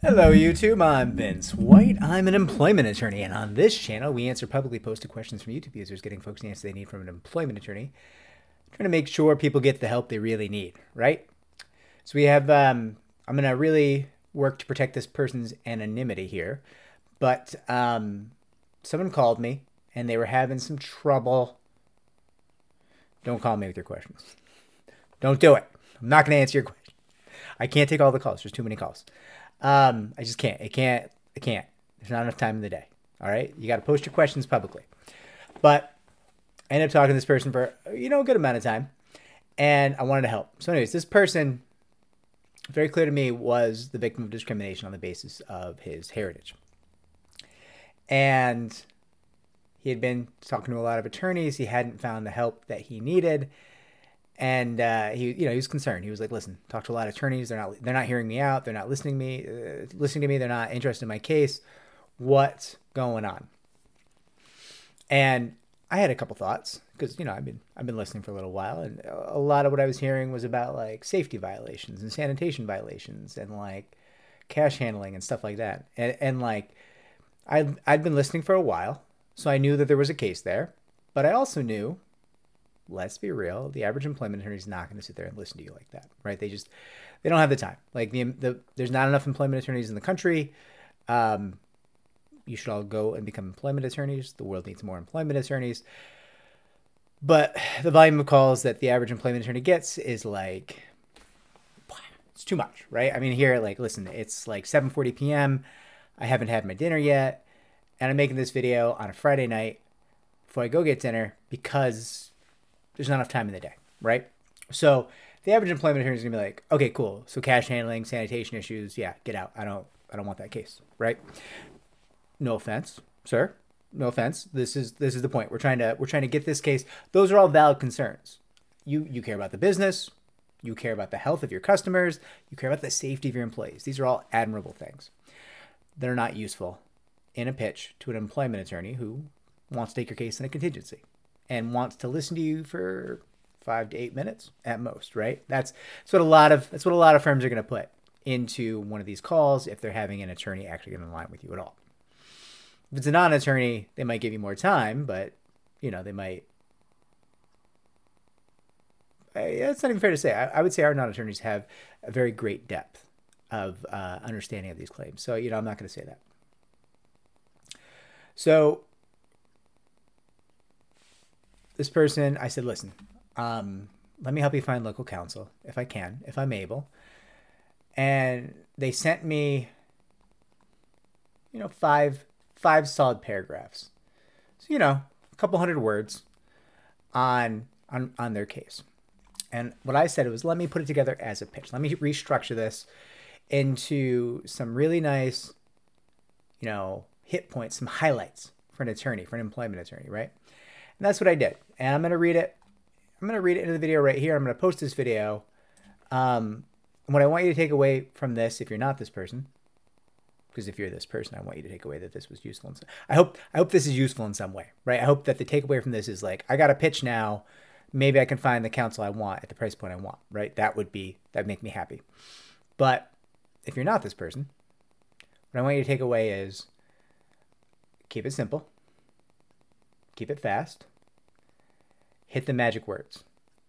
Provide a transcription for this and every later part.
Hello YouTube, I'm Vince White. I'm an employment attorney, and on this channel we answer publicly posted questions from YouTube users, getting folks the answer they need from an employment attorney, trying to make sure people get the help they really need, right? So we have, I'm going to really work to protect this person's anonymity here, but someone called me and they were having some trouble. Don't call me with your questions. Don't do it. I'm not going to answer your question. I can't take all the calls. There's too many calls. I just can't. I can't. There's not enough time in the day. All right. You got to post your questions publicly. But I ended up talking to this person for, a good amount of time. And I wanted to help. So anyways, this person, very clear to me, was the victim of discrimination on the basis of his heritage. And he had been talking to a lot of attorneys. He hadn't found the help that he needed. And he was concerned. He was like, "Listen, talk to a lot of attorneys. They're not hearing me out. They're not listening to me. They're not interested in my case. What's going on?" And I had a couple thoughts because I've been listening for a little while, and a lot of what I was hearing was about like safety violations and sanitation violations and like cash handling and stuff like that. And like I'd been listening for a while, so I knew that there was a case there, but I also knew, let's be real, the average employment attorney is not going to sit there and listen to you like that, right? They don't have the time. Like there's not enough employment attorneys in the country. You should all go and become employment attorneys. The world needs more employment attorneys. But the volume of calls that the average employment attorney gets is like, it's too much, right? I mean, here, like, listen, it's like 7:40 p.m. I haven't had my dinner yet, and I'm making this video on a Friday night before I go get dinner because there's not enough time in the day, right? So the average employment attorney is gonna be like, okay, cool. So cash handling, sanitation issues, yeah, get out. I don't want that case, right? No offense, sir. No offense. This is the point. We're trying to get this case. Those are all valid concerns. You care about the business. You care about the health of your customers. You care about the safety of your employees. These are all admirable things. They're not useful in a pitch to an employment attorney who wants to take your case in a contingency and wants to listen to you for 5 to 8 minutes at most, right? That's what a lot of firms are going to put into one of these calls if they're having an attorney actually get in line with you at all. If it's a non-attorney, they might give you more time, but they might. It's not even fair to say. I would say our non-attorneys have a very great depth of understanding of these claims. So I'm not going to say that. So this person, I said, listen, let me help you find local counsel if I can, if I'm able. And they sent me, five solid paragraphs. So, a couple hundred words on their case. And what I said was, let me put it together as a pitch. Let me restructure this into some really nice, hit points, some highlights for an attorney, for an employment attorney, right? And that's what I did. And I'm going to read it. I'm going to read it into the video right here. I'm going to post this video. And what I want you to take away from this, if you're not this person, because if you're this person, I want you to take away that this was useful. I hope this is useful in some way, right? I hope that the takeaway from this is like, I got a pitch now. Maybe I can find the counsel I want at the price point I want, right? That'd make me happy. But if you're not this person, what I want you to take away is keep it simple. Keep it fast. Hit the magic words,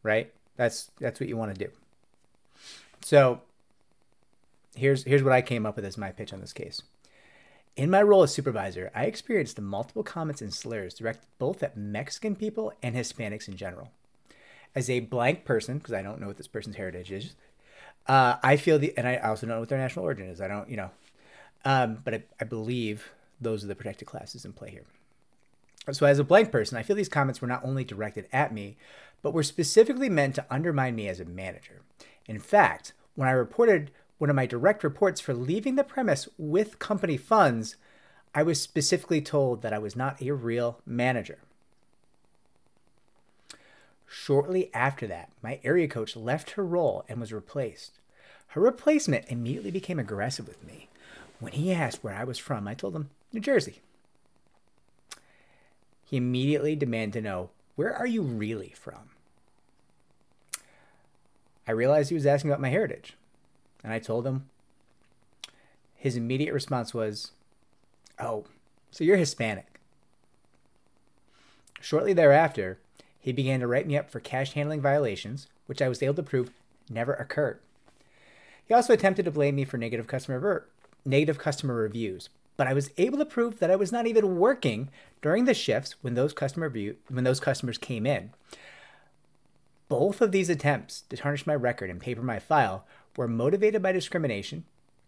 right? That's what you want to do. So here's what I came up with as my pitch on this case. In my role as supervisor, I experienced the multiple comments and slurs directed both at Mexican people and Hispanics in general. As a blank person, because I don't know what this person's heritage is, I feel and I also don't know what their national origin is. I don't, but I believe those are the protected classes in play here. So as a blank person, I feel these comments were not only directed at me, but were specifically meant to undermine me as a manager. In fact, when I reported one of my direct reports for leaving the premise with company funds, I was specifically told that I was not a real manager. Shortly after that, my area coach left her role and was replaced. Her replacement immediately became aggressive with me. When he asked where I was from, I told him, New Jersey. He immediately demanded to know, where are you really from? I realized he was asking about my heritage. And I told him his immediate response was, "Oh, so you're Hispanic." Shortly thereafter, he began to write me up for cash handling violations, which I was able to prove never occurred. He also attempted to blame me for negative customer reviews, but I was able to prove that I was not even working during the shifts when those customers came in. Both of these attempts to tarnish my record and paper my file were motivated by discrimination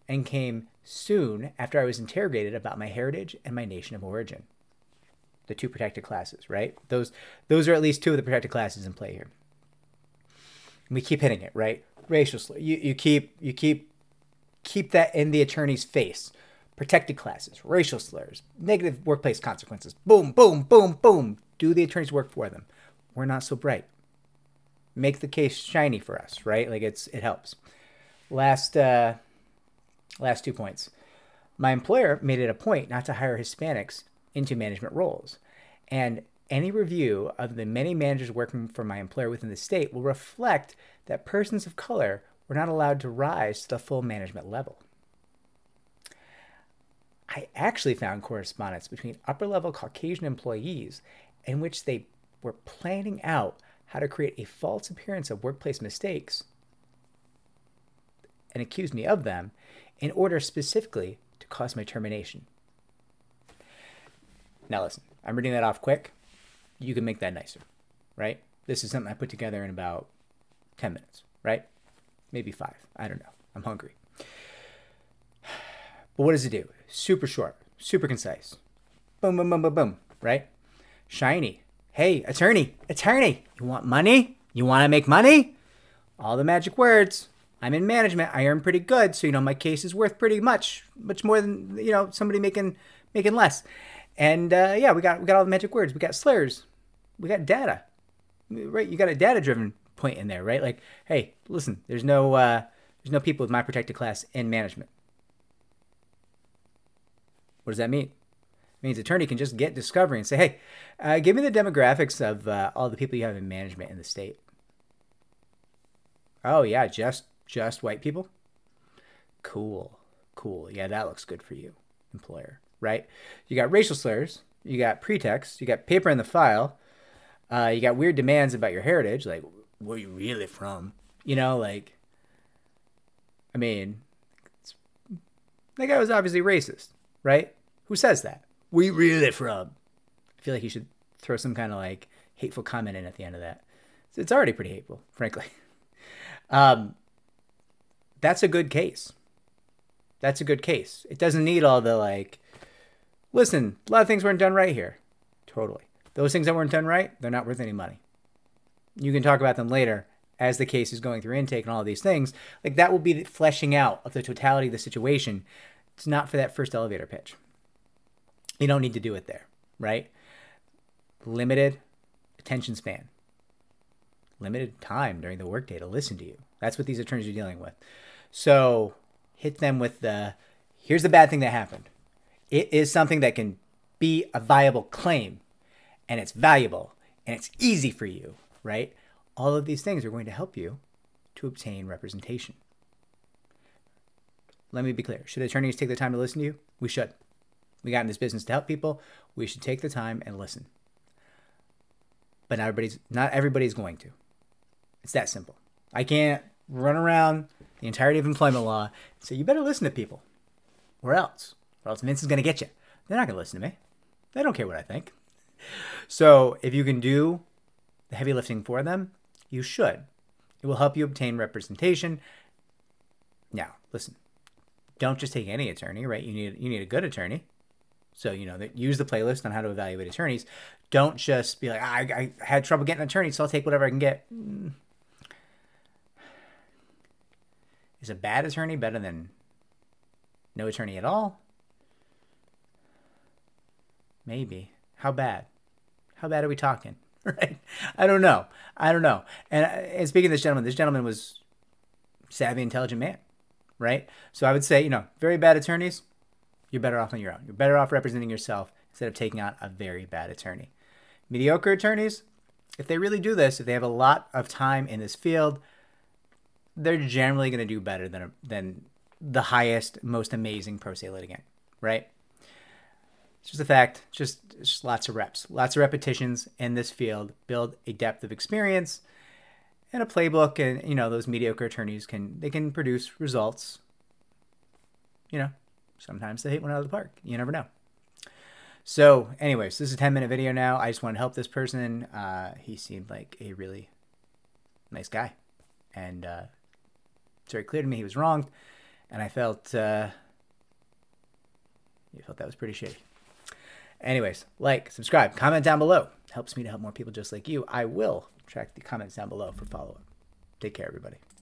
and came soon after I was interrogated about my heritage and my nation of origin. The two protected classes, right? Those are at least two of the protected classes in play here. And we keep hitting it, right? Racial slur. You keep that in the attorney's face. Protected classes, racial slurs, negative workplace consequences. Boom, boom, boom, boom. Do the attorney's work for them. We're not so bright. Make the case shiny for us, right? Like it helps. Last 2 points. My employer made it a point not to hire Hispanics into management roles. And any review of the many managers working for my employer within the state will reflect that persons of color were not allowed to rise to the full management level. I actually found correspondence between upper-level Caucasian employees in which they were planning out how to create a false appearance of workplace mistakes and accused me of them in order specifically to cause my termination. Now listen, I'm reading that off quick. You can make that nicer, right? This is something I put together in about 10 minutes, right? Maybe 5. I don't know. I'm hungry. But what does it do? Super short, super concise. Boom, boom, boom, boom, boom, right? Shiny. Hey, attorney, you want money? You want to make money? All the magic words. I'm in management. I earn pretty good. So, my case is worth pretty much more than, somebody making less. And yeah, we got all the magic words. We got slurs. We got data, right? You got a data-driven point in there, right? Like, hey, listen, there's no people with my protected class in management. What does that mean? It means attorney can just get discovery and say, hey, give me the demographics of all the people you have in management in the state. Oh yeah, just white people? Cool. Yeah, that looks good for you, employer, right? You got racial slurs, you got pretext, you got paper in the file, you got weird demands about your heritage, like, where you really from? That guy was obviously racist, right? Who says that? Where you really from? I feel like you should throw some kind of hateful comment in at the end of that. It's already pretty hateful, frankly. That's a good case. It doesn't need all the listen, a lot of things weren't done right here. Totally. Those things that weren't done right, they're not worth any money. You can talk about them later as the case is going through intake and all of these things. That will be the fleshing out of the totality of the situation. It's not for that first elevator pitch. You don't need to do it there, right? Limited attention span. Limited time during the workday to listen to you. That's what these attorneys are dealing with. So hit them with here's the bad thing that happened. It is something that can be a viable claim, and it's valuable, and it's easy for you, right? All of these things are going to help you to obtain representation. Let me be clear. Should attorneys take the time to listen to you? We should. We got in this business to help people. We should take the time and listen. But not everybody's going to. It's that simple. I can't run around the entirety of employment law and say, you better listen to people. Or else Vince is going to get you. They're not going to listen to me. They don't care what I think. So if you can do the heavy lifting for them, you should. It will help you obtain representation. Now, listen, don't just take any attorney, right? You need a good attorney. So, use the playlist on how to evaluate attorneys. Don't just be like, I had trouble getting an attorney, so I'll take whatever I can get. Is a bad attorney better than no attorney at all? Maybe. How bad? How bad are we talking? Right? I don't know. And speaking of this gentleman was savvy, intelligent man, right? So I would say, very bad attorneys, you're better off on your own. You're better off representing yourself instead of taking on a very bad attorney. Mediocre attorneys, if they really do this, if they have a lot of time in this field, they're generally going to do better than the highest, most amazing pro se litigant, right? It's just a fact, just lots of reps, lots of repetitions in this field, build a depth of experience and a playbook. And, you know, those mediocre attorneys can produce results. You know, sometimes they hit one out of the park. You never know. So anyways, this is a 10-minute video now. I just wanted to help this person. He seemed like a really nice guy. And it's very clear to me he was wronged. And I felt that was pretty shitty. Anyways, like, subscribe, comment down below. Helps me to help more people just like you. I will track the comments down below for follow-up. Take care, everybody.